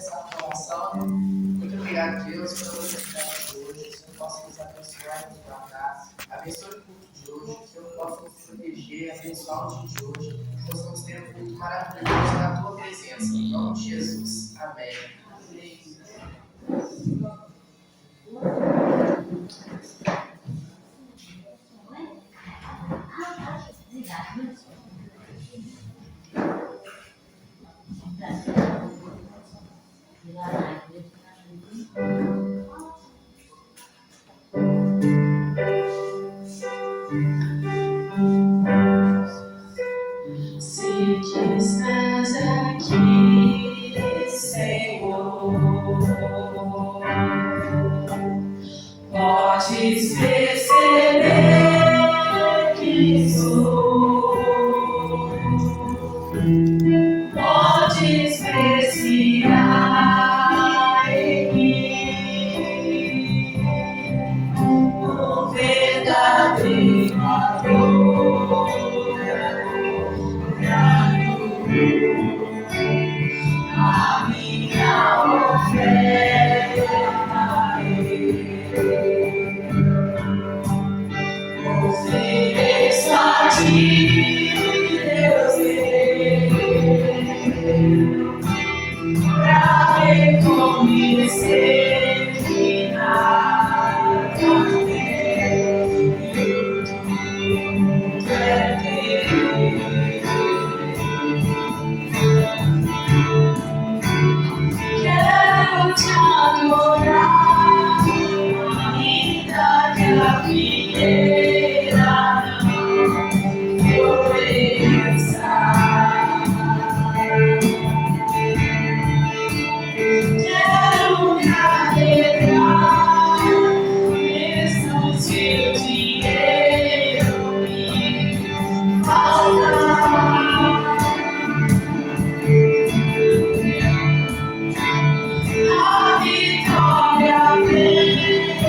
essa formação. Muito obrigado, Deus, pela oportunidade de hoje. Que o Senhor possa nos abençoar e nos guardar. Abençoe o culto de hoje. Que o Senhor possa nos proteger, abençoar o dia de hoje. Que possamos ter um culto maravilhoso na tua presença. Em nome de Jesus. Amém. Sei que estás aqui, Senhor. Podes perceber que sou. Podes respirar em mim um verdadeiro amor. A minha oferta ofereço a ti, Deus meu, pra reconhecer que nada tenho é teu. Quero te adorar, ainda que a figueira não floresça. Quero carregar, mesmo se o dinheiro me faltar. A vitória vem,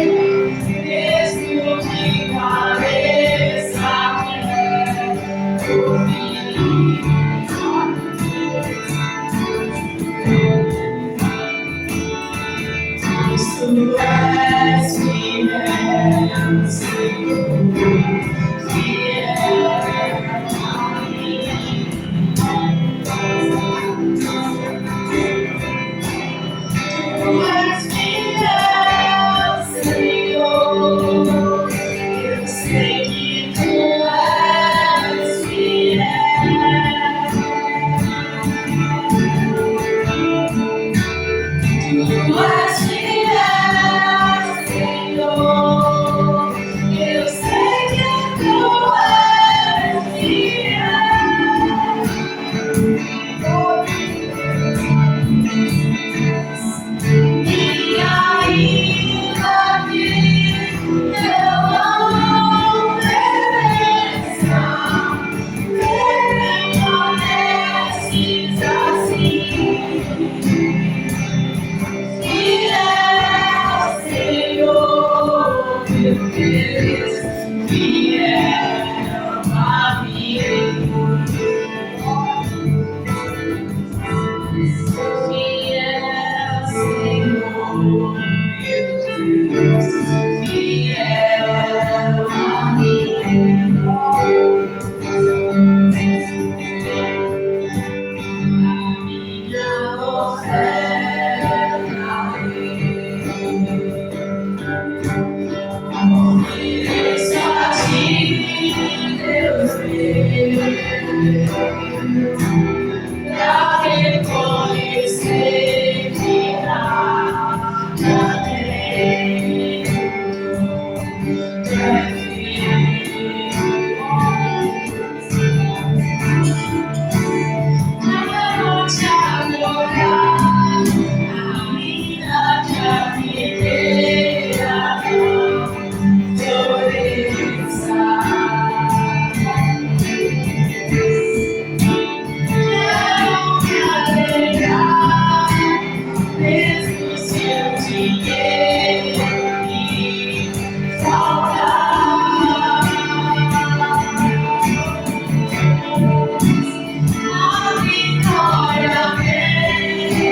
mesmo que pareça que é o fim. Tu és fiel, Senhor, fiel a mim. Tu és fiel, Senhor, eu sei que tu és fiel. Tu és fiel, Senhor, eu sei que tu és fiel. E ainda que eu não mereça, permaneces assim. Fiel, Senhor, meu Deus, fiel a mim. Fiel, Senhor, meu Deus, fiel a mim. A minha oferta ofereço a ti, Deus meu, pra reconhecer que nada tenho é fiel. Quero te adorar, ainda que a figueira não floresça. Quero carregar, mesmo se o dinheiro me faltar. A vitória vem,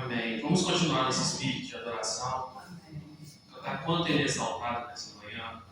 Amém. Vamos continuar nesse espírito de adoração. Amém. Cantar quanto Ele é exaltado nessa manhã.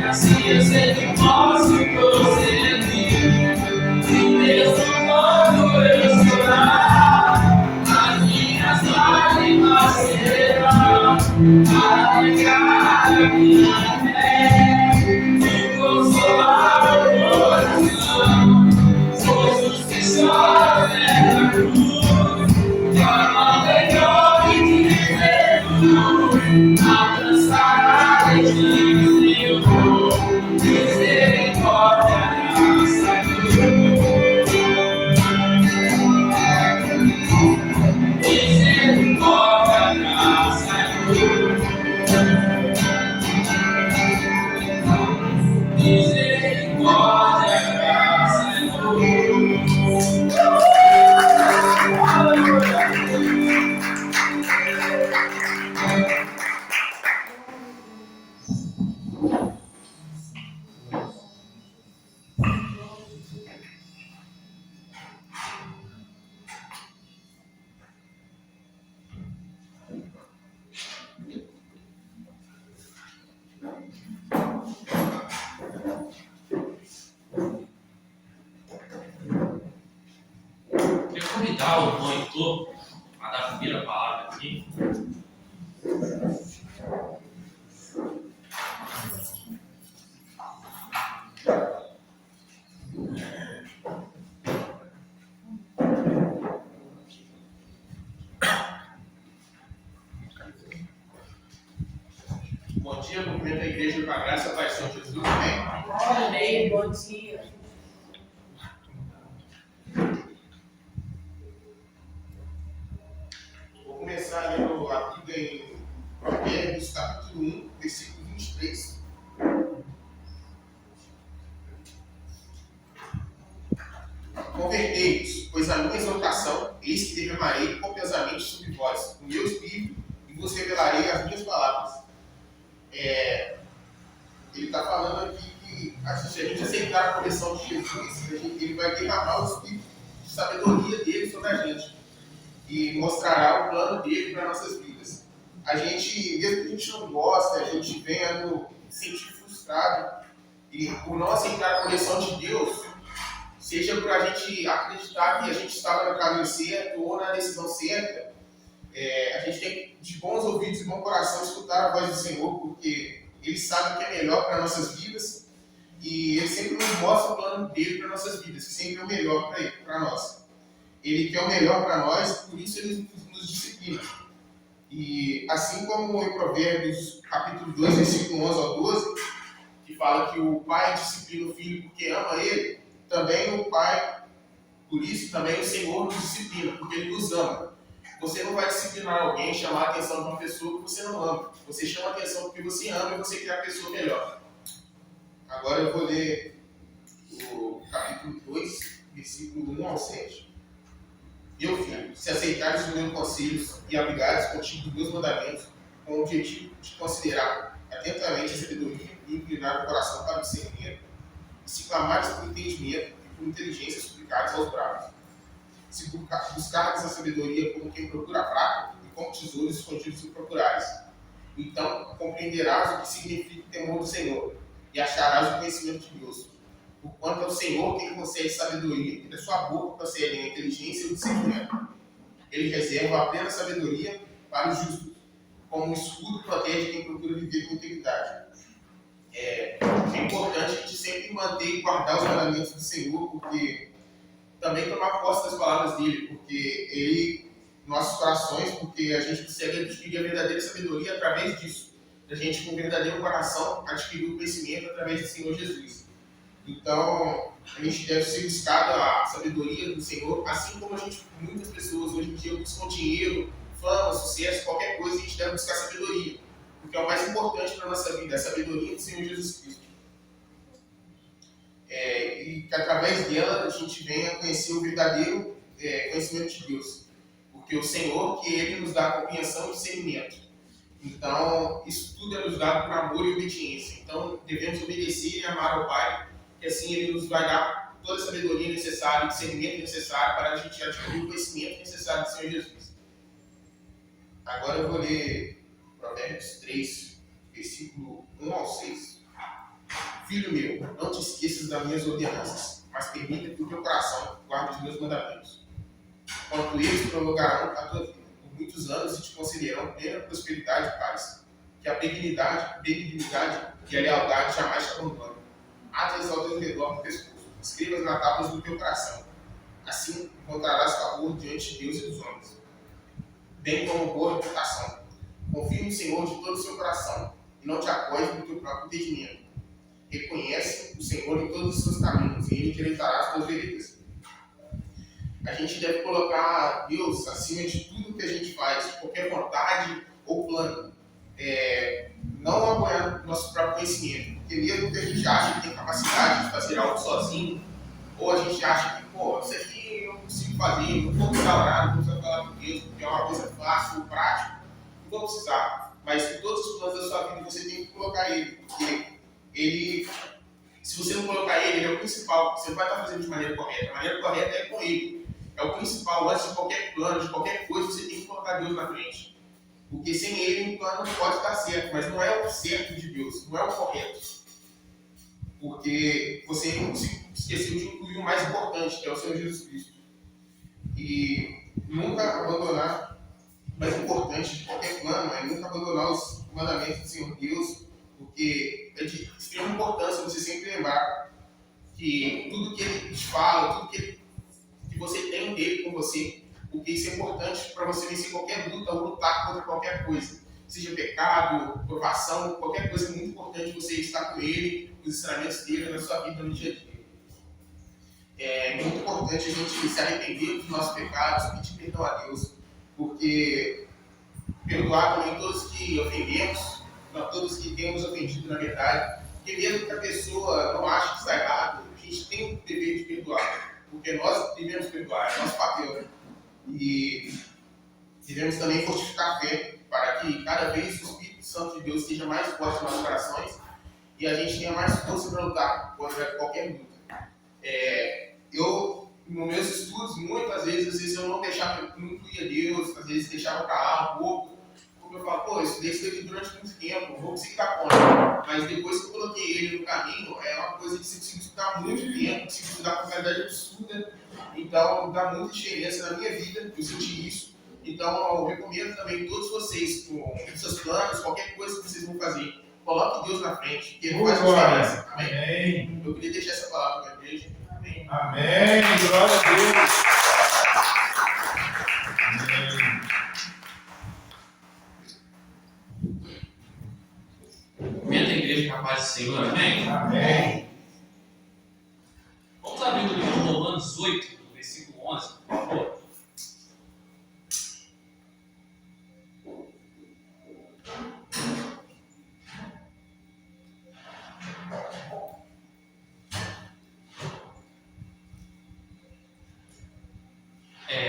Assim eu sei que posso prosseguir. E mesmo quando eu chorar, as minhas lágrimas serão para alegar a minha fé e consolar o coração. Pois os que choram na cruz, clamam em nome de Jesus, alcançará de Senhor, misericórdia, graça e misericórdia, graça e misericórdia, graça e aleluia. Queria convidar o monitor a dar a primeira palavra aqui. Bom dia, cumprimento a igreja com a graça e a paz do Senhor Jesus. Amém? Amém, bom dia. Vou começar lendo a Bíblia em Provérbios, capítulo 1, versículo 23. Convertei-vos, pois a minha exortação, eis que derramarei copiosamente sobre vós, o meu espírito, e vos revelarei as minhas palavras. Ele está falando aqui que se a gente aceitar a correção de Jesus, ele vai derramar o espírito de sabedoria dele sobre a gente e mostrará o plano dele para nossas vidas. A gente, mesmo que a gente não gosta, a gente venha no sentir frustrado e por não aceitar a correção de Deus, seja por a gente acreditar que a gente estava no caminho certo ou na decisão certa, a gente tem de bons ouvidos e bom coração escutar a voz do Senhor, porque Ele sabe o que é melhor para nossas vidas e Ele sempre nos mostra o plano dele para nossas vidas, que sempre é o melhor para nós. Ele quer o melhor para nós, por isso Ele nos disciplina. E assim como em Provérbios capítulo 2, versículo 11 ao 12, que fala que o pai disciplina o filho porque ama ele, também o pai, por isso também o Senhor nos disciplina, porque Ele nos ama. Você não vai disciplinar alguém, chamar a atenção de uma pessoa que você não ama. Você chama a atenção porque você ama e você quer a pessoa melhor. Agora eu vou ler o capítulo 2, versículo 1 ao 7. Meu filho, se aceitares os meus conselhos e abrigares contigo os meus mandamentos, com o objetivo de considerar atentamente a sabedoria e inclinar o coração para o discernimento, e se clamares por entendimento e por inteligência suplicares aos bravos, se buscares a sabedoria como quem procura prata e como tesouros escondidos o procurares, então compreenderás o que significa o temor do Senhor e acharás o conhecimento de Deus. Porquanto é o Senhor quem concede sabedoria, e da sua boca procedem a inteligência e o discernimento. Ele reserva a plena sabedoria para os justos, como um escudo protege quem procura viver com integridade. É importante a gente sempre manter e guardar os mandamentos do Senhor, porque também tomar posse das palavras dele, porque ele, nossos corações, porque a gente consegue adquirir a verdadeira sabedoria através disso. A gente, com o verdadeiro coração, adquirir o conhecimento através do Senhor Jesus. Então, a gente deve ser buscado a sabedoria do Senhor, assim como muitas pessoas hoje em dia buscam dinheiro, fama, sucesso, qualquer coisa, a gente deve buscar sabedoria, porque é o mais importante para a nossa vida, a sabedoria do Senhor Jesus Cristo. E que através dela a gente venha conhecer o verdadeiro conhecimento de Deus. Porque o Senhor, que Ele nos dá compreensão e discernimento. Então, isso tudo é nos dado por amor e obediência. Então, devemos obedecer e amar ao Pai, que assim Ele nos vai dar toda a sabedoria necessária, o discernimento necessário para a gente adquirir o conhecimento necessário do Senhor Jesus. Agora eu vou ler Provérbios 3, versículo 1 ao 6. Filho meu, não te esqueças das minhas ordenanças, mas permita que o teu coração guarde os meus mandamentos. Quanto eles prolongarão a tua vida por muitos anos e te concederão plena prosperidade e paz. Que a benignidade e a lealdade jamais te abandonem. Ate-as ao teu redor do pescoço, escrevas na tábua do teu coração. Assim encontrarás favor diante de Deus e dos homens, bem como boa reputação. Confie no Senhor de todo o seu coração e não te apoie no teu próprio entendimento. Reconhece o Senhor em todos os seus caminhos e Ele endireitará as tuas veredas. A gente deve colocar Deus acima de tudo que a gente faz, de qualquer vontade ou plano. Não apoiar no nosso próprio conhecimento, porque mesmo que a gente ache que tem capacidade de fazer algo sozinho, ou a gente acha que, isso aqui eu não consigo fazer, não vou precisar orar, não vou precisar falar com Deus, porque é uma coisa fácil, prática, não vou precisar. Mas em todos os planos da sua vida você tem que colocar Ele, porque Ele, se você não colocar Ele é o principal, você não vai estar fazendo de maneira correta. A maneira correta é com Ele. É o principal, antes de qualquer plano, de qualquer coisa, você tem que colocar Deus na frente. Porque sem Ele, o plano pode estar certo, mas não é o certo de Deus, não é o correto. Porque você esqueceu de incluir o mais importante, que é o Senhor Jesus Cristo. E nunca abandonar o mais importante de qualquer plano é nunca abandonar os mandamentos do Senhor Deus, porque é de extrema importância você sempre lembrar que tudo que Ele te fala, tudo que você tem dele com você, porque isso é importante para você vencer qualquer luta ou lutar contra qualquer coisa. Seja pecado, provação, qualquer coisa, é muito importante você estar com Ele, os ensinamentos dele na sua vida no dia a dia. É muito importante a gente se arrepender dos nossos pecados, pedir perdão a Deus, porque perdoar também todos que ofendemos, não todos que temos ofendido na verdade, porque mesmo que a pessoa não ache que está errado, a gente tem o dever de perdoar. Porque nós devemos perdoar, é nosso papel. E devemos também fortificar a fé para que cada vez o Espírito Santo de Deus seja mais forte nos nossos corações e a gente tenha mais força para lutar contra qualquer luta. Nos meus estudos, muitas vezes eu não incluía Deus, às vezes deixava para lá um pouco, porque eu falo, isso estudei durante muito tempo, não vou conseguir dar conta. Mas depois que eu coloquei ele no caminho, é uma coisa que você precisa estudar muito tempo, precisa estudar com qualidade absurda, então dá muita diferença na minha vida, eu senti isso. Então eu recomendo também todos vocês, com seus planos, qualquer coisa que vocês vão fazer, coloque Deus na frente, porque ele faz diferença. Amém? Eu queria deixar essa palavra para a igreja. Amém. Amém. Glória a Deus. Amém. Aumenta a igreja com a paz do Senhor, amém? Amém. Vamos abrir o livro de Romanos 8, no versículo 11, por favor.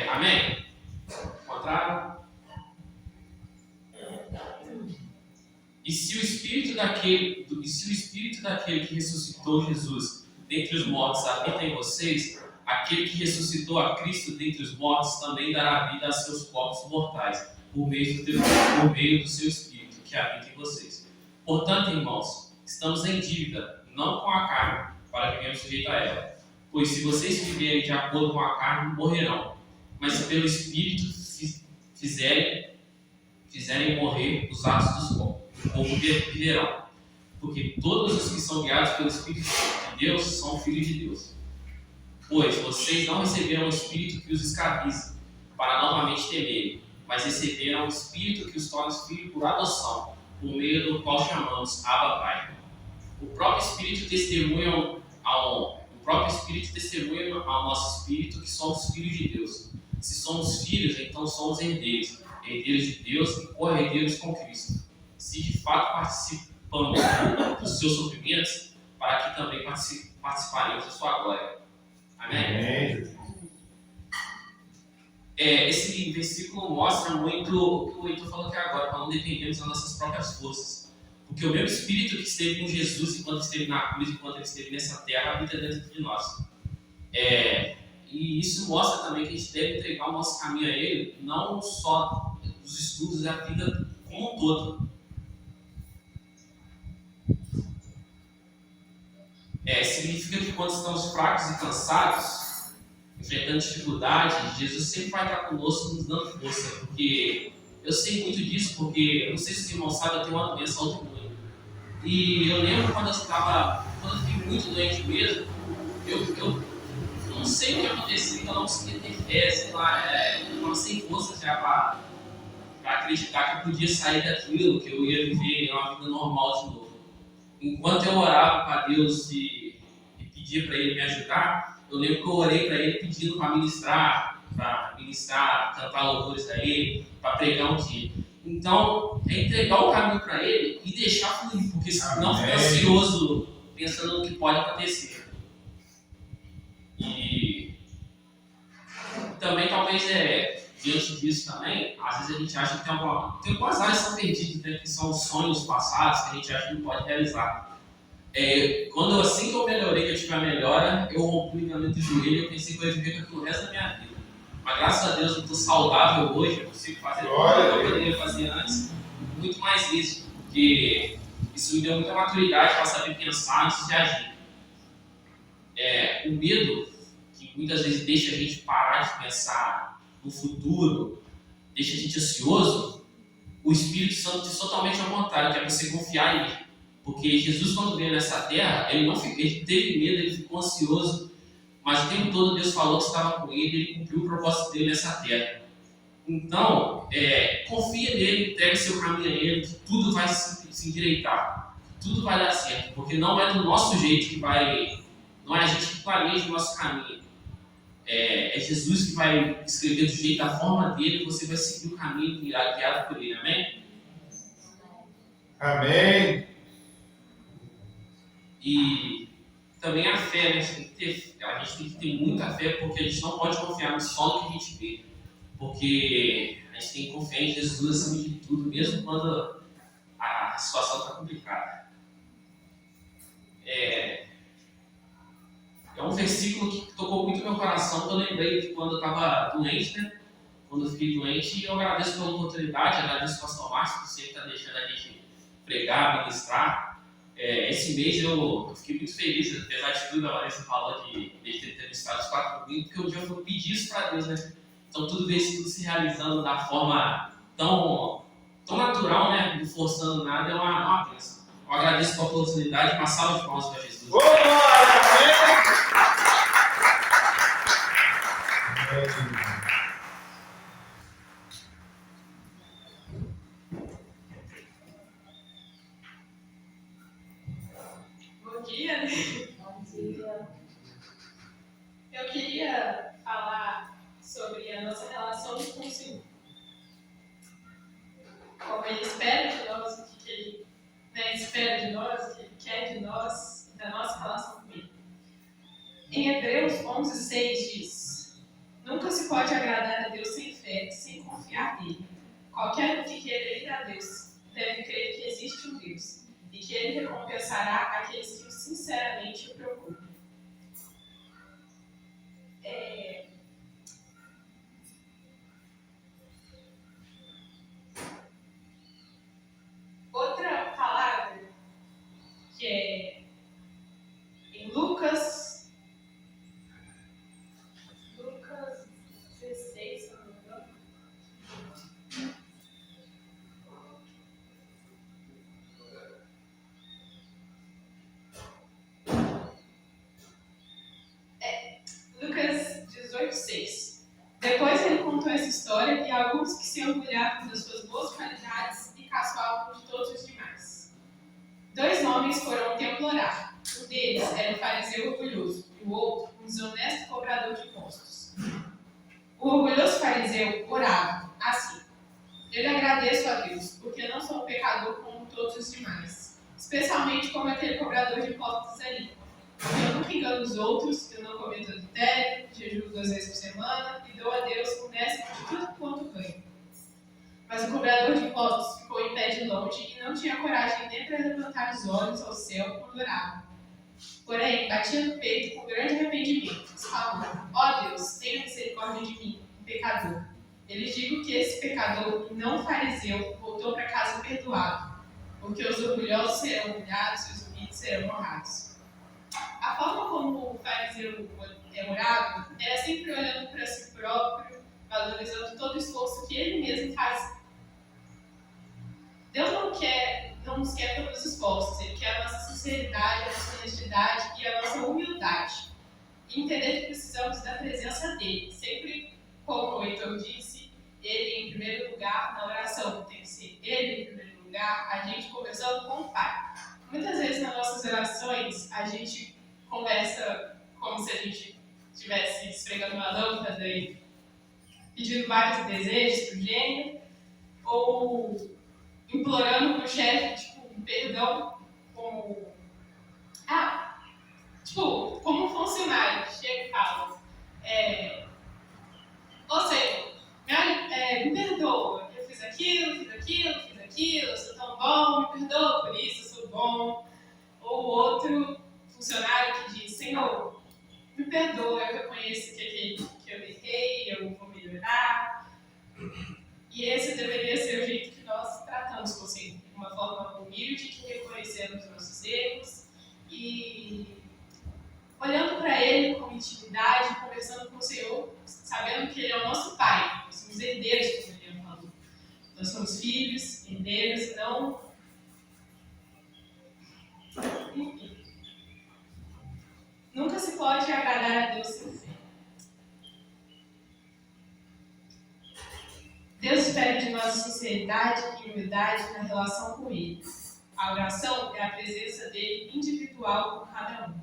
Amém? Contrário? E se o espírito daquele que ressuscitou Jesus dentre os mortos habita em vocês, aquele que ressuscitou a Cristo dentre os mortos também dará vida a seus corpos mortais, por meio do seu espírito que habita em vocês. Portanto, irmãos, estamos em dívida, não com a carne, para que venhamos sujeitos a ela. Pois se vocês viverem de acordo com a carne, morrerão. Mas se pelo espírito fizerem morrer os atos dos corpos, o povo viverão. Porque todos os que são guiados pelo Espírito de Deus são filhos de Deus. Pois vocês não receberam o Espírito que os escraviza, para novamente temerem, mas receberam o Espírito que os torna filhos por adoção, por meio do qual chamamos Abba Pai. O próprio Espírito testemunha ao nosso Espírito que somos filhos de Deus. Se somos filhos, então somos herdeiros, herdeiros de Deus e co-herdeiros com Cristo. Se de fato participamos dos seus sofrimentos, para que também participaremos da sua glória. Amém? Amém. esse versículo mostra muito o que o Heitor falou aqui agora, para não dependermos das nossas próprias forças. Porque o mesmo Espírito que esteve com Jesus enquanto esteve na cruz, enquanto ele esteve nessa terra, habita dentro de nós. E isso mostra também que a gente deve entregar o nosso caminho a Ele, não só dos estudos, a vida como um todo. Significa que quando estamos fracos e cansados, enfrentando dificuldades, Jesus sempre vai estar conosco nos dando força, porque eu sei muito disso, porque eu não sei se os irmãos sabem, eu tenho uma doença autoimune. E eu lembro quando eu fiquei muito doente mesmo, eu não sei o que aconteceu, eu não conseguia ter fé, sei lá, eu não sem força já para acreditar que eu podia sair daquilo, que eu ia viver uma vida normal de novo. Enquanto eu orava para Deus e pedia para Ele me ajudar, eu lembro que eu orei para Ele pedindo para ministrar, cantar louvores a Ele, para pregar um dia. Então, é entregar o caminho para Ele e deixar fluir, porque senão fica ansioso pensando no que pode acontecer. E também, talvez, diante disso também, às vezes a gente acha que tem algumas áreas que são perdidas, né, que são sonhos passados que a gente acha que não pode realizar. Assim que eu melhorei, que eu tive a melhora, eu rompi o ligamento do joelho e eu pensei que eu ia viver com aquilo o resto da minha vida. Mas graças a Deus eu estou saudável hoje, eu consigo fazer tudo que eu poderia fazer antes, muito mais isso, porque isso me deu muita maturidade para saber pensar antes de agir. O medo, que muitas vezes deixa a gente parar de pensar no futuro, deixa a gente ansioso, o Espírito Santo diz totalmente ao contrário, que é você confiar em Ele. Porque Jesus, quando veio nessa terra, ele teve medo, ele ficou ansioso, mas o tempo todo Deus falou que estava com ele, ele cumpriu o propósito dele nessa terra. Então, confia nele, entregue seu caminho a ele, que tudo vai se endireitar, tudo vai dar certo, porque não é do nosso jeito que vai, não é a gente que planeja o nosso caminho. É Jesus que vai escrever do jeito, da forma dele, e você vai seguir o caminho guiado por ele, amém? Amém. E também a fé, né? A gente tem que ter muita fé, porque a gente não pode confiar só no que a gente vê. Porque a gente tem que confiar em Jesus acima de tudo, mesmo quando a situação está complicada. É um versículo que tocou muito meu coração, que eu lembrei de quando eu estava doente, né? Quando eu fiquei doente, e eu agradeço pela oportunidade, agradeço ao pastor Márcio, que sempre está deixando a gente pregar, ministrar. Esse mês eu fiquei muito feliz, apesar de tudo, a Vanessa falou de ter entrevistado os 4 comigo, porque um dia eu fui pedir isso para Deus, né? Então tudo isso se realizando da forma tão natural, né? Não forçando nada, é uma bênção. Eu agradeço pela oportunidade, uma salva de palmas para Jesus. Bom dia, né? Bom dia. Eu queria falar sobre a nossa relação com o Senhor. Como Ele espera de nós, o que Ele espera de nós, o que Ele quer de nós, da nossa relação com Ele. Em Hebreus 11:6 diz: nunca se pode agradar a Deus sem fé, sem confiar nele. Qualquer um que queira ir a Deus deve crer que existe um Deus e que Ele recompensará aqueles que sinceramente o procuram. Outra palavra que é em Lucas 16, se não me engano. Lucas 18:6. Depois ele contou essa história e alguns que se orgulhavam das suas boas qualidades e caçoavam de todos os demais. 2 homens foram ao templo orar. Um deles era um fariseu orgulhoso e o outro um desonesto cobrador de impostos. O orgulhoso fariseu orava assim: eu lhe agradeço a Deus, porque não sou um pecador como todos os demais, especialmente como aquele cobrador de impostos ali. Eu nunca engano os outros, eu não cometo adultério, jejuo 2 vezes por semana e dou a Deus 1/10 cobrador de impostos ficou em pé de longe e não tinha coragem nem para levantar os olhos ao céu quando orava. Porém, batia no peito com grande arrependimento, exclamando: ó Deus, tenha misericórdia de mim, um pecador. Eu lhes digo que esse pecador, e não fariseu, voltou para casa perdoado, porque os orgulhosos serão humilhados e os humildes serão honrados. A forma como o fariseu orava era sempre olhando para si próprio, valorizando todo o esforço que ele mesmo fazia. Deus não nos quer pelos esforços, Ele quer a nossa sinceridade, a nossa honestidade e a nossa humildade. E entender que precisamos da presença dEle. Sempre, como o Heitor disse, Ele em primeiro lugar na oração. Tem que ser Ele em primeiro lugar, a gente conversando com o Pai. Muitas vezes nas nossas orações, a gente conversa como se a gente estivesse esfregando uma lâmpada e pedindo vários desejos para o gênio, ou implorando para o chefe, um perdão, como um funcionário que chega e fala, ou seja, me perdoa, eu fiz aquilo, eu sou tão bom, me perdoa por isso, eu sou bom. Ou outro funcionário que diz, Senhor, me perdoa, eu reconheço que eu errei, eu vou melhorar. E esse deveria ser o jeito que nós tratamos com o Senhor, de uma forma humilde, que reconhecemos nossos erros e olhando para Ele com intimidade, conversando com o Senhor, sabendo que Ele é o nosso Pai. Nós somos herdeiros, como ele falou. Nós somos filhos, herdeiros, e não... Enfim. Nunca se pode agradar a Deus sem fé. Deus espera de nós sinceridade e humildade na relação com Ele. A oração é a presença dele individual com cada um.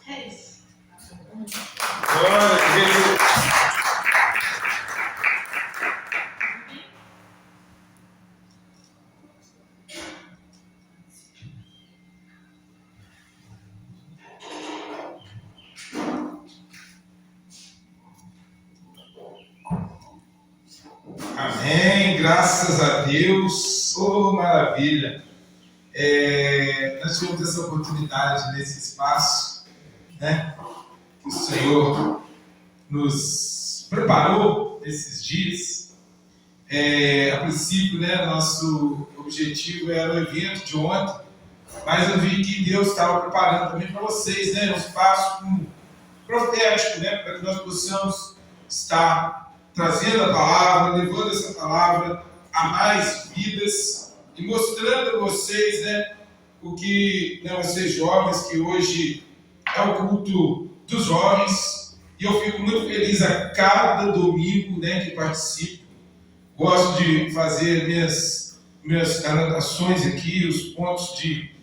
É isso. Glória a Deus. Amém, graças a Deus, oh maravilha. Nós tivemos essa oportunidade nesse espaço, né? Que o Senhor nos preparou esses dias. A princípio, né, nosso objetivo era o evento de ontem, mas eu vi que Deus estava preparando também para vocês, né, um espaço profético, né, para que nós possamos estar trazendo a palavra, levando essa palavra a mais vidas e mostrando a vocês, né, o que, né, vocês jovens, que hoje é o culto dos jovens, e eu fico muito feliz a cada domingo, né, que participo. Gosto de fazer minhas anotações aqui, os pontos de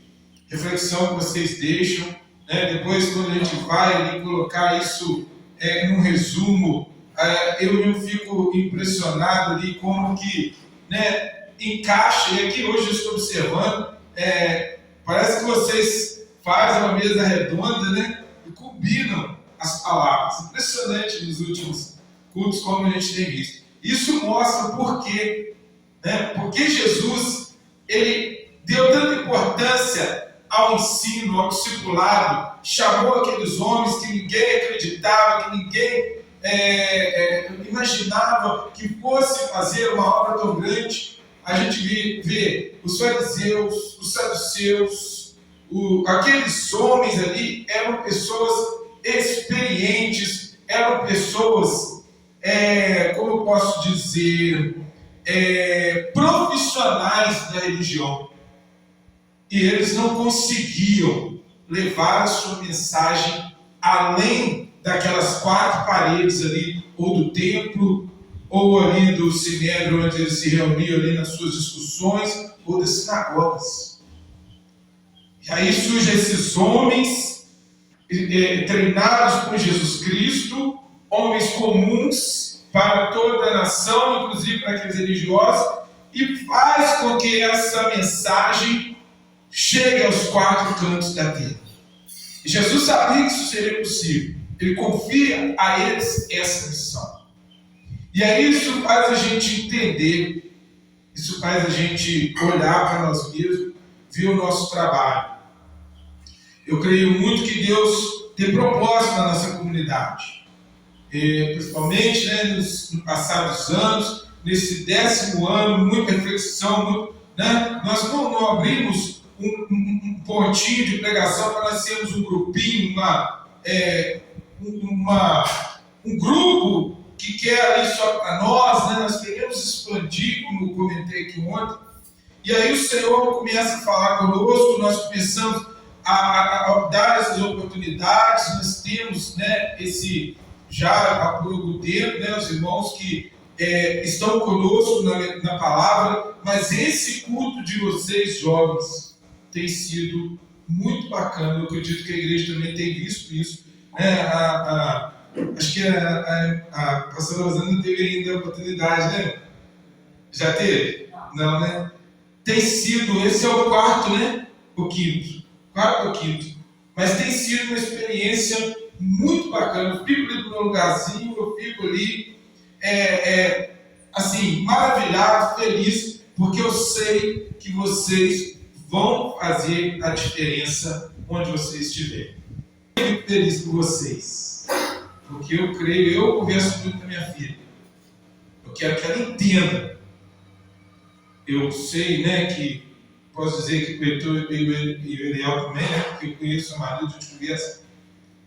reflexão que vocês deixam, né? Depois, quando a gente vai ali colocar isso num resumo, eu mesmo fico impressionado ali como que, né, encaixa. E aqui hoje eu estou observando, parece que vocês fazem uma mesa redonda, né, e combinam as palavras. Impressionante nos últimos cultos, como a gente tem visto. Isso mostra por quê, né? Porque Jesus, ele deu tanta importância ao ensino, ao discipulado, chamou aqueles homens que ninguém acreditava, que ninguém imaginava que fosse fazer uma obra tão grande. A gente vê os fariseus, os saduceus, aqueles homens ali eram pessoas experientes, eram pessoas, como eu posso dizer, profissionais da religião. E eles não conseguiam levar a sua mensagem além daquelas 4 paredes ali, ou do templo, ou ali do sinédrio, onde eles se reuniam ali nas suas discussões, ou das sinagogas. E aí surgem esses homens treinados por Jesus Cristo, homens comuns para toda a nação, inclusive para aqueles religiosos, e faz com que essa mensagem chegue aos 4 cantos da terra. E Jesus sabia que isso seria possível. Ele confia a eles essa missão. E aí isso faz a gente entender, isso faz a gente olhar para nós mesmos, ver o nosso trabalho. Eu creio muito que Deus tem propósito na nossa comunidade. Principalmente, né, nos passados anos, nesse 10º ano, muita reflexão, né? Nós não abrimos um pontinho de pregação para nós sermos um grupinho, um grupo que quer ir só para nós, né? Nós queremos expandir, como eu comentei aqui ontem. E aí o Senhor começa a falar conosco, nós começamos a dar essas oportunidades, nós temos, né, esse já há pouco tempo, né, os irmãos que estão conosco na palavra, mas esse culto de vocês, jovens, tem sido muito bacana. Eu acredito que a igreja também tem visto isso. Acho que a pastora Rosana teve ainda a oportunidade, né? Já teve? Não, né? Tem sido, esse é o quarto, né? O quinto. Quarto ou quinto. Mas tem sido uma experiência muito bacana. Eu fico ali no meu lugarzinho, eu fico ali, assim, maravilhado, feliz, porque eu sei que vocês vão fazer a diferença onde vocês estiverem. Eu fico feliz por vocês, porque eu creio, eu converso muito com a minha filha. Eu quero que ela entenda. Eu sei, né, que posso dizer que o Heitor e o Eliel também, né, porque eu conheço o marido, a gente conversa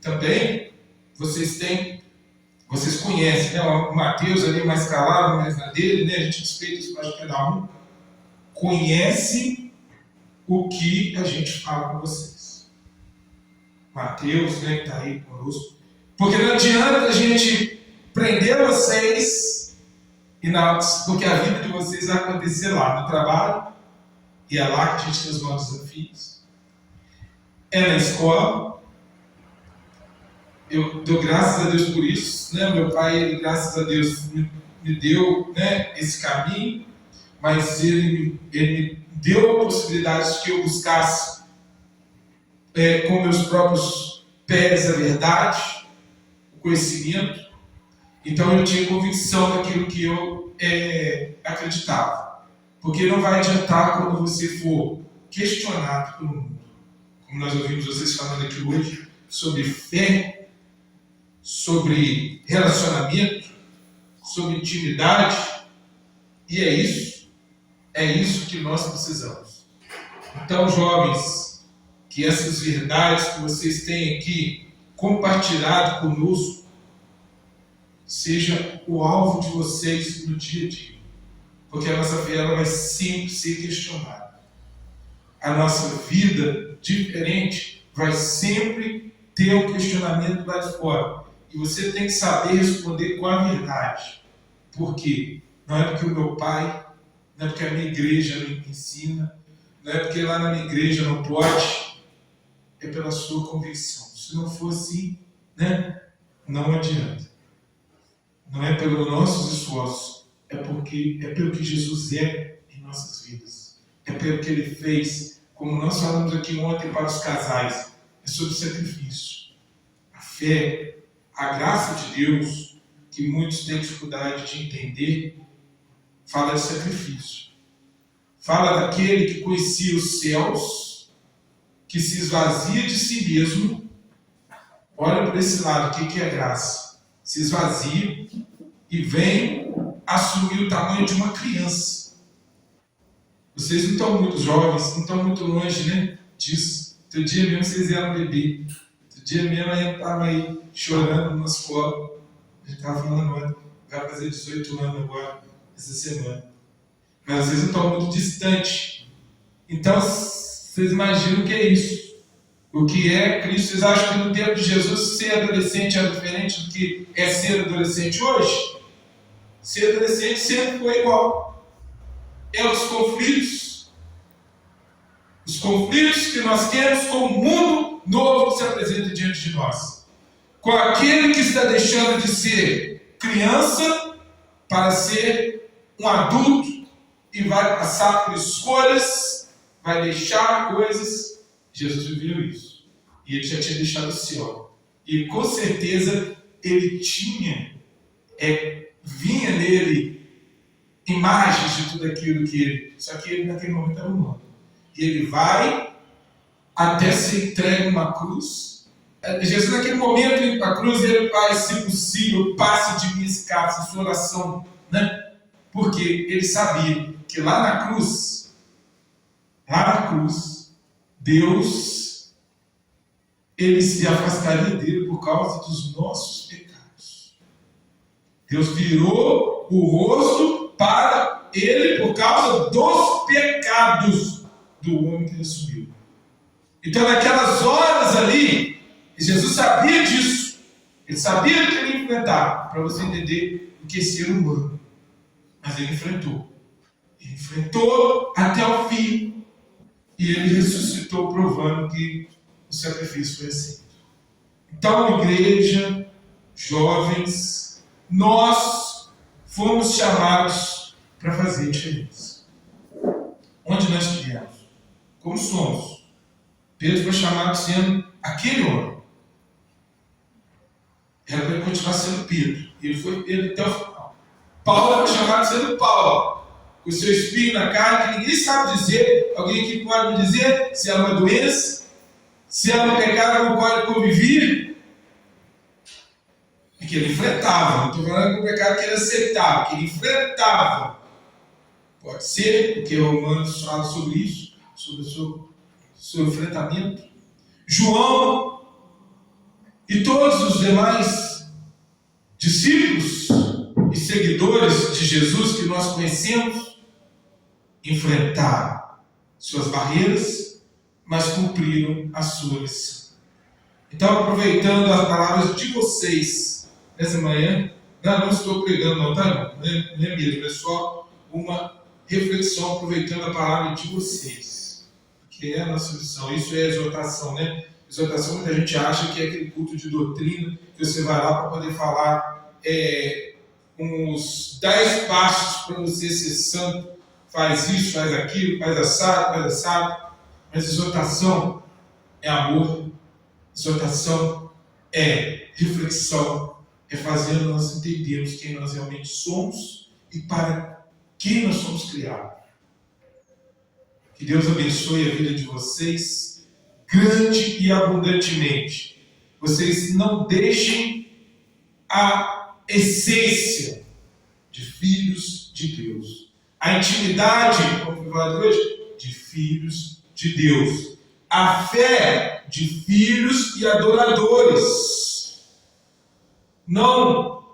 também. Vocês conhecem, né, o Mateus ali mais calado, mais na dele, né, a gente respeita os pais de cada um. Conhece o que a gente fala com vocês. Mateus, né, que está aí conosco. Porque não adianta a gente prender vocês, porque a vida de vocês vai acontecer lá no trabalho, e é lá que a gente tem os nossos desafios. É na escola. Eu dou graças a Deus por isso, né? Meu pai, ele, graças a Deus, me deu, né, esse caminho, mas ele me deu a possibilidade de que eu buscasse com meus próprios pés a verdade, o conhecimento. Então eu tinha convicção daquilo que eu acreditava. Porque não vai adiantar quando você for questionado pelo mundo. Como nós ouvimos vocês falando aqui hoje, sobre fé, sobre relacionamento, sobre intimidade. E é isso que nós precisamos. Então, jovens, que essas verdades que vocês têm aqui compartilhado conosco, seja o alvo de vocês no dia a dia. Porque a nossa fé ela vai sempre ser questionada. A nossa vida diferente vai sempre ter um questionamento lá de fora. E você tem que saber responder com a verdade. Por quê? Não é porque o meu pai, não é porque a minha igreja não ensina, não é porque lá na minha igreja não pode, é pela sua convicção. Se não for assim, né, não adianta. Não é pelos nossos esforços. É pelo que Jesus é em nossas vidas. É pelo que Ele fez. Como nós falamos aqui ontem para os casais, é sobre sacrifício. A fé, a graça de Deus, que muitos têm dificuldade de entender, fala de sacrifício. Fala daquele que conhecia os céus, que se esvazia de si mesmo. Olha por esse lado, o que é graça? Se esvazia e vem assumir o tamanho de uma criança. Vocês não estão muito jovens, não estão muito longe, né, disso. Outro dia mesmo vocês eram bebê. Outro dia mesmo eu estava aí chorando na escola. A gente estava falando ontem, vai fazer 18 anos agora, essa semana. Mas vocês não estão muito distantes. Então, vocês imaginam o que é isso. O que é Cristo? Vocês acham que no tempo de Jesus ser adolescente era diferente do que é ser adolescente hoje? Ser adolescente sempre foi igual. É os conflitos. Os conflitos que nós temos com o mundo novo que se apresenta diante de nós. Com aquele que está deixando de ser criança para ser um adulto e vai passar por escolhas, vai deixar coisas. Jesus viveu isso. E ele já tinha deixado o céu. E com certeza ele vinha nele imagens de tudo aquilo que ele. Só que ele naquele momento era humano. E ele vai até ser entregue numa cruz. Jesus, naquele momento, a cruz, ele vai, se possível, passe de mim esse cálice, essa oração, né? Porque ele sabia que lá na cruz, Deus, ele se afastaria dele por causa dos nossos pecados. Deus virou o rosto para ele por causa dos pecados do homem que ele subiu. Então, naquelas horas ali, Jesus sabia disso. Ele sabia do que ele ia enfrentar, para você entender o que é ser humano. Mas ele enfrentou. Ele enfrentou até o fim. E ele ressuscitou, provando que o sacrifício foi aceito. Então, igreja, jovens, nós fomos chamados para fazer diferença. Onde nós estivemos, como somos. Pedro foi chamado sendo aquele homem. Era para ele continuar sendo Pedro. Ele foi Pedro até o final. Paulo foi chamado sendo Paulo. Com o seu espinho na carne, que ninguém sabe dizer. Alguém aqui pode me dizer se é uma doença, se é um pecado com o qual ele convivia. Porque ele enfrentava. Não estou falando que o pecado que ele aceitava, que ele enfrentava. Pode ser, porque o Romanos fala sobre isso, sobre o seu enfrentamento. João e todos os demais discípulos e seguidores de Jesus que nós conhecemos enfrentaram suas barreiras, mas cumpriram a sua missão. Então, aproveitando as palavras de vocês nessa manhã, não estou pregando, não, tá? Não é mesmo, é só uma reflexão aproveitando a palavra de vocês, que é a nossa missão. Isso é exortação, né? Exortação, muita gente acha que é aquele culto de doutrina que você vai lá para poder falar uns 10 passos para você ser santo, faz isso, faz aquilo, faz assado. Mas exortação é amor, exortação é reflexão, é fazer nós entendermos quem nós realmente somos e para quem nós somos criados. Que Deus abençoe a vida de vocês grande e abundantemente. Vocês não deixem a essência de filhos de Deus. A intimidade, como foi falado hoje, de filhos de Deus. A fé de filhos e adoradores. Não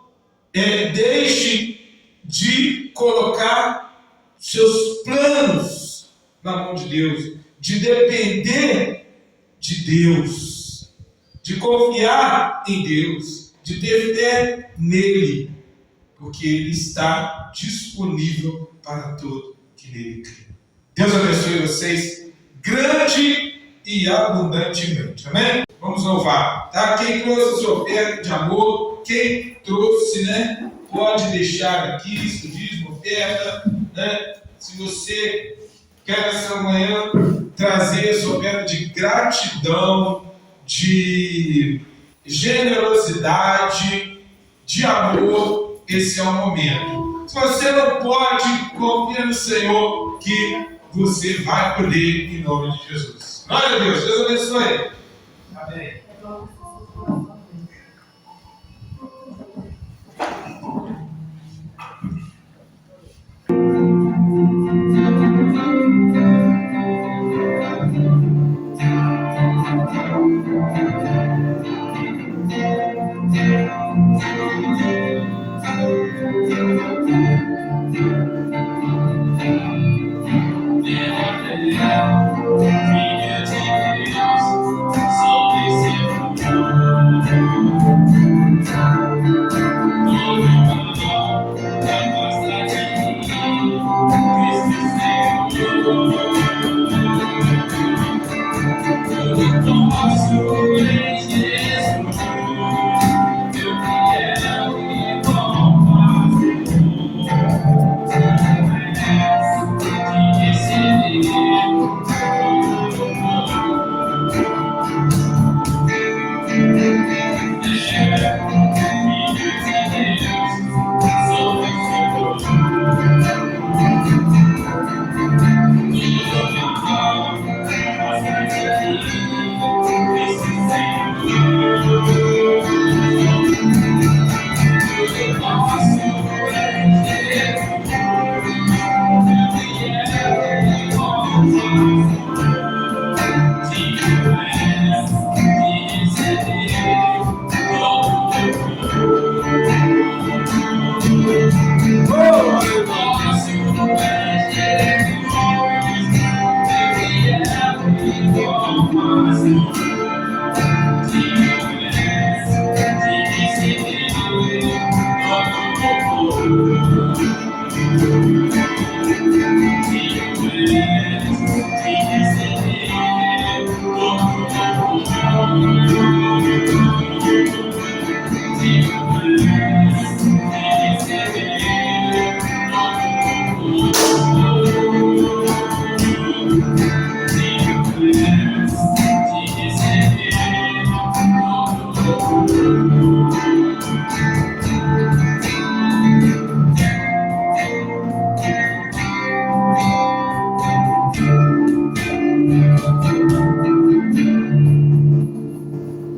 deixe de colocar seus planos na mão de Deus, de depender de Deus, de confiar em Deus, de ter fé nele, porque ele está disponível para todo que nele crê. Deus abençoe vocês grande e abundantemente, amém? Vamos louvar, tá? Quem trouxe sua oferta de amor, quem trouxe, né? Pode deixar aqui, isso diz uma oferta, né? Se você quer nessa manhã trazer a sua oferta de gratidão, de generosidade, de amor, esse é o momento. Se você não pode, confia no Senhor que você vai poder em nome de Jesus. Glória a Deus, Deus abençoe. Amém.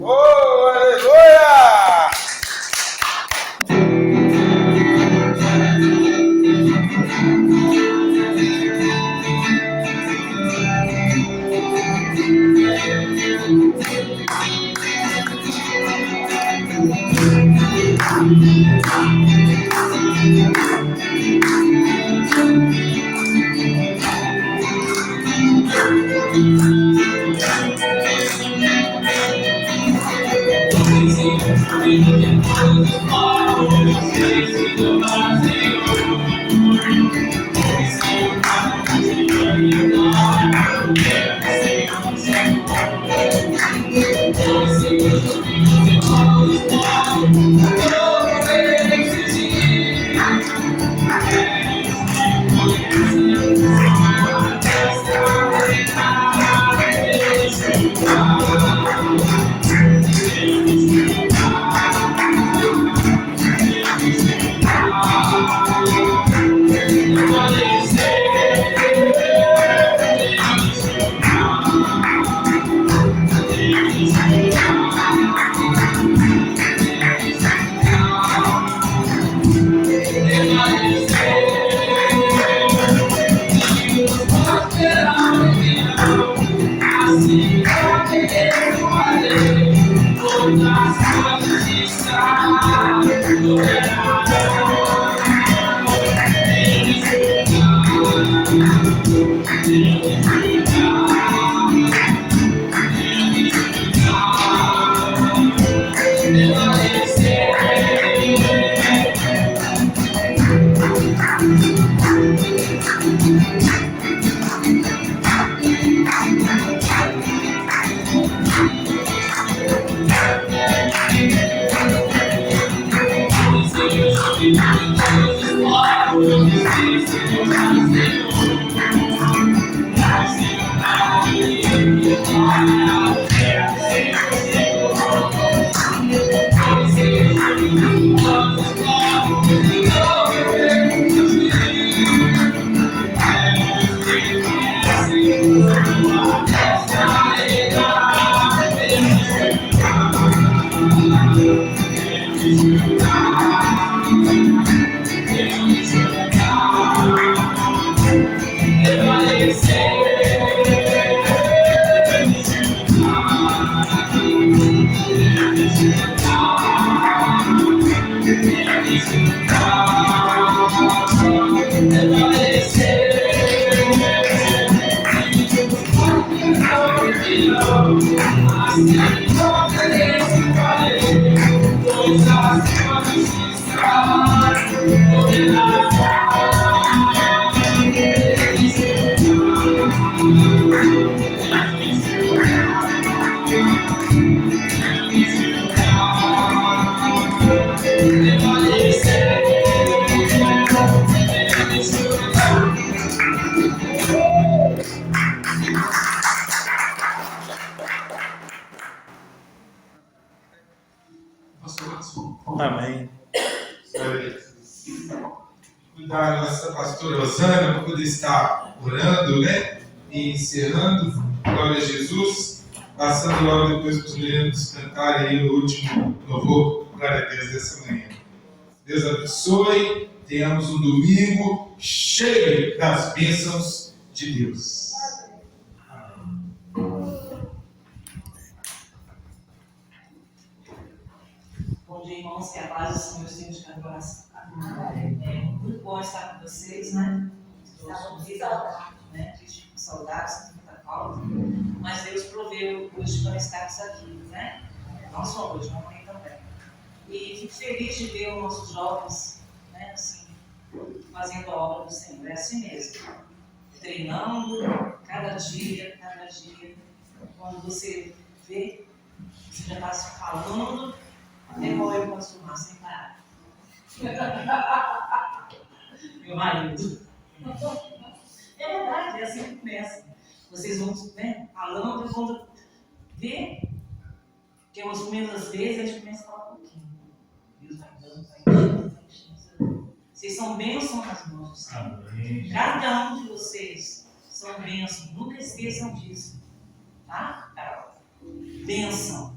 Oh, aleluia! Amém. Cuidar a nossa pastora Osana para poder estar orando, né? E encerrando. Glória a Jesus. Passando logo depois para os meninos cantarem aí o último louvor. Glória a Deus dessa manhã. Deus abençoe. Tenhamos um domingo cheio das bênçãos de Deus. Bom dia, irmãos, que a paz do Senhor esteja no coração. É muito bom estar com vocês, né? Estávamos né? Com saudades, com muita falta. Mas Deus proveu hoje para estarmos aqui, né? Não só hoje, mas amanhã também. E fico feliz de ver os nossos jovens, né? Assim, fazendo a obra do Senhor. É assim mesmo. Treinando cada dia. Quando você vê, você já está se falando. É igual eu posso fumar sem parar. Meu marido. É verdade, é assim que começa. Vocês vão, né, falando e vão ver Porque as primeiras vezes a gente começa a falar um pouquinho. Deus vai dando, vai enchendo. Vocês são bênçãos nas mãos do Senhor. Cada um de vocês são bênçãos. Nunca esqueçam disso. Tá, Carol? Bênção.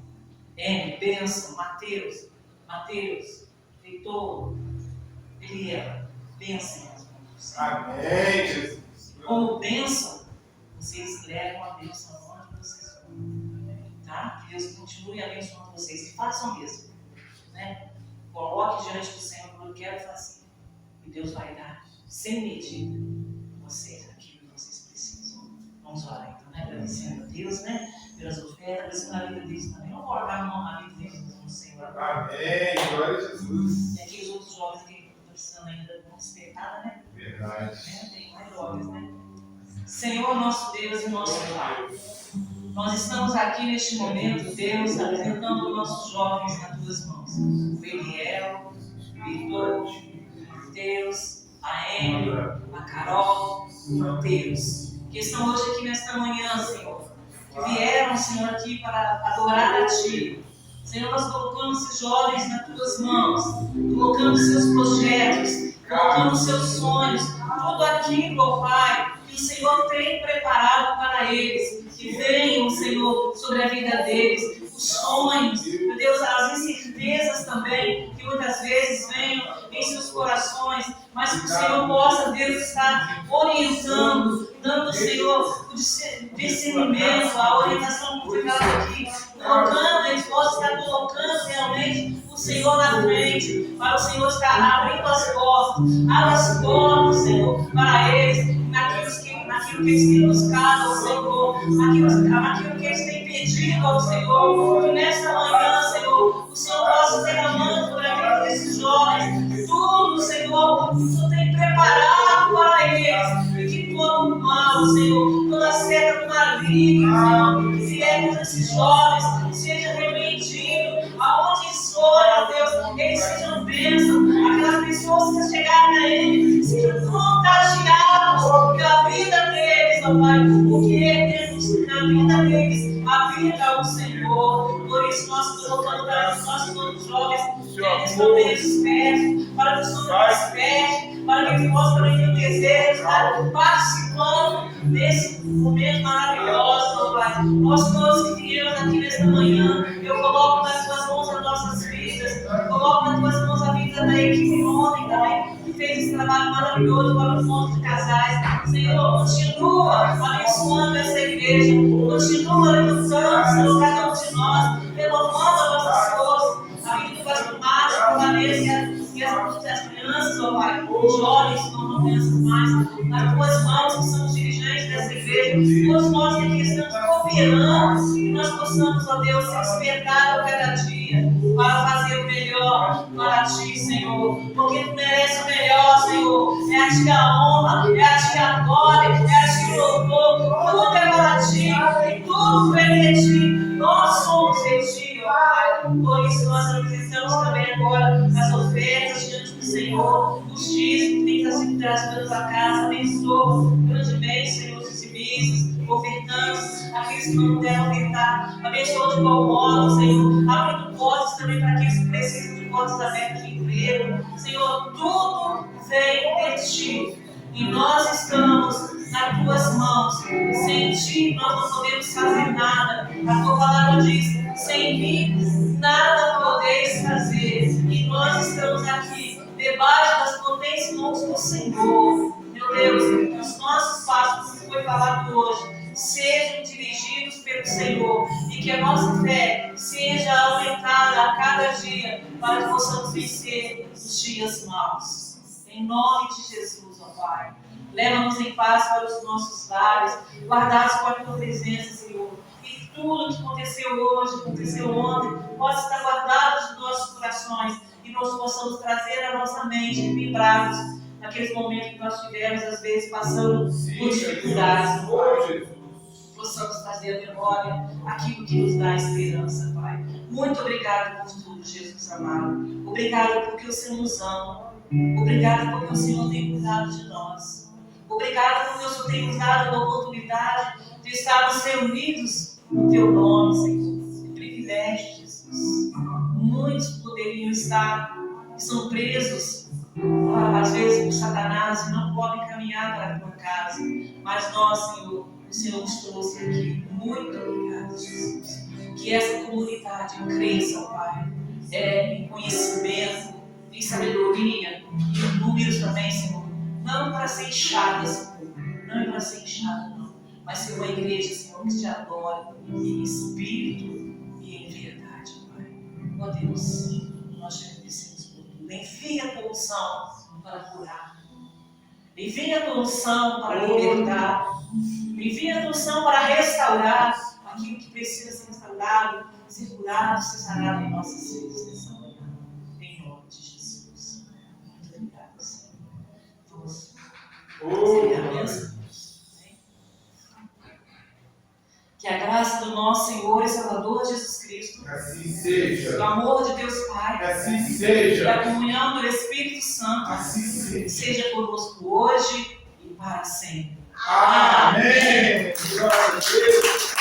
Bênção. Mateus, Heitor, Eliela. Bênção nas mãos do Senhor. Amém, Jesus. Como bênção, vocês levam a bênção onde vocês vão. Tá? Que Deus continue abençoando vocês. E façam mesmo. Né? Coloque diante do Senhor o que eu quero fazer. E Deus vai dar, sem medida, vocês aquilo que vocês precisam. Vamos orar então, né? Agradecendo a Deus, né? Pelas ofertas, pela vida deles também. Não vou largar a mão na vida deles no Senhor. Amém, glória a Jesus. E aqueles outros jovens que estão precisando ainda de uma despertada, né? Verdade. Tem mais jovens, né? Senhor, nosso Deus e nosso Pai. Nós estamos aqui neste momento, Deus, apresentando nossos jovens nas tuas mãos. O Eliel, o Heitor, o Mateus, a Emily, a Carol, o Mateus, que estão hoje aqui nesta manhã, Senhor. Que vieram, Senhor, aqui para adorar a Ti. Senhor, nós colocamos esses jovens nas tuas mãos, colocando seus projetos, colocando seus sonhos, tudo aquilo, ó Pai, que o Senhor tem preparado para eles. Que venham, Senhor, sobre a vida deles, os sonhos, meu Deus, as incertezas também, que muitas vezes venham em seus corações, mas que o Senhor possa, Deus, estar orientando, dando, Senhor, o discernimento, a orientação que foi dada aqui, colocando, eles possam estar colocando realmente o Senhor na frente, para o Senhor estar abrindo as portas, abra as portas, Senhor, para eles, naquilo que eles têm buscado ao Senhor, naquilo que eles têm pedido ao Senhor, que nesta manhã, Senhor, o Senhor possa derramando sobre a vida desses jovens, tudo, Senhor, que o Senhor tem preparado para eles, e que todo mal, Senhor, toda seta do maligno, Senhor, que vier contra esses jovens, seja repreendido, aonde eles forem, Deus, eles sejam bênçãos, aquelas pessoas que chegarem a eles, sejam contagiados pela vida deles, ó Pai, porque Deus, na vida deles, habita o Senhor. Por isso nós colocamos para os nossos jovens, que eles também despertem, para que o Senhor desperte, para que eles possam também ter o desejo de estar participando desse momento maravilhoso, ó Pai. Nós todos que viemos aqui nesta manhã, eu coloco nas tuas mãos as nossas vidas, coloco nas tuas mãos a vida da equipe ontem também, que fez esse trabalho maravilhoso para o encontro de casais. Senhor, continua abençoando essa igreja, continua levantando, Senhor, cada um de nós, renovando as nossas forças, a vida do pastor Márcio, a Vanessa e as crianças, ó Pai, os jovens que não pensam mais, nas tuas mãos, que são os dirigentes dessa igreja, todos nós que aqui estamos cooperando, que nós possamos, ó Deus, se despertar a cada dia para fazer o melhor para Ti, Senhor, porque Tu mereces o melhor, Senhor. É a Ti a honra, é a Ti a glória, é a Ti o louvor, tudo é para Ti e tudo vem de Ti. Nós somos de Ti, ó Pai. Por isso nós apresentamos também agora as ofertas diante do Senhor, os dízimos que têm sido trazidos para casa. Abençoa grandemente, Senhor, os divisos, ofertantes, aqueles que não puderam ofertar. Abençoa de igual modo, Senhor, abrindo portas também para aqueles que precisam de portas abertas de emprego. Senhor, tudo vem de Ti. E nós estamos nas Tuas mãos. Sem Ti nós não podemos fazer nada. A Tua palavra diz: sem mim nada podeis fazer. E nós estamos aqui debaixo das potentes mãos do Senhor. Meu Deus, que os nossos passos, como foi falado hoje, sejam dirigidos pelo Senhor e que a nossa fé seja aumentada a cada dia para que possamos vencer os dias maus. Em nome de Jesus, ó Pai. Leva-nos em paz para os nossos lares, guardados com a Tua presença, Senhor. E tudo que aconteceu hoje, aconteceu ontem, possa estar guardado nos nossos corações e nós possamos trazer à nossa mente e lembrarmos naqueles momentos que nós tivemos, às vezes, passando por dificuldades, Pai. Possamos trazer à memória aquilo que nos dá esperança, Pai. Muito obrigado por tudo, Jesus amado. Obrigado porque o Senhor nos ama. Obrigado porque o Senhor tem cuidado de nós. Obrigado porque o Senhor tem nos dado a oportunidade de estarmos reunidos no Teu nome, Senhor. Que privilégio, Jesus. muitos poderiam estar, que são presos, às vezes, por Satanás, e não podem caminhar para a tua casa. Mas nós, Senhor, o Senhor nos trouxe aqui. Muito obrigado, Jesus. Que essa comunidade cresça, Pai, em conhecimento, em sabedoria, e em números também, Senhor. Não para ser inchada, Senhor. Não é para ser inchada, não. Mas ser uma igreja, Senhor, que te adore em espírito e em verdade, Pai. Ó Deus, nós te agradecemos por tudo. Envia a tua unção para curar. Envia a tua unção para libertar. Envia a tua unção para restaurar aquilo que precisa ser restaurado, ser curado, ser sarado em nossas vidas nessa manhã. Em nome de Jesus. Muito obrigada, Senhor. Vamos seguir a bênção. Que a graça do nosso Senhor e Salvador Jesus Cristo, Assim seja. o amor de Deus Pai, Assim e seja. a comunhão do Espírito Santo Assim seja. seja conosco hoje e para sempre. Amém. Glória a Deus.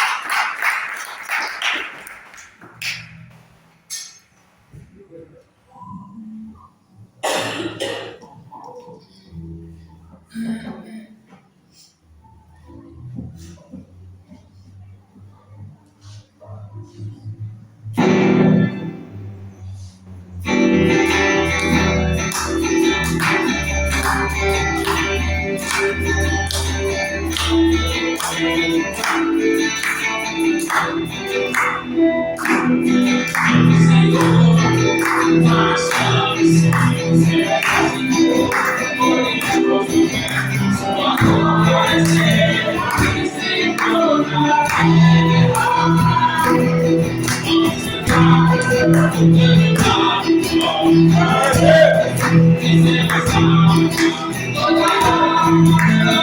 Senhor.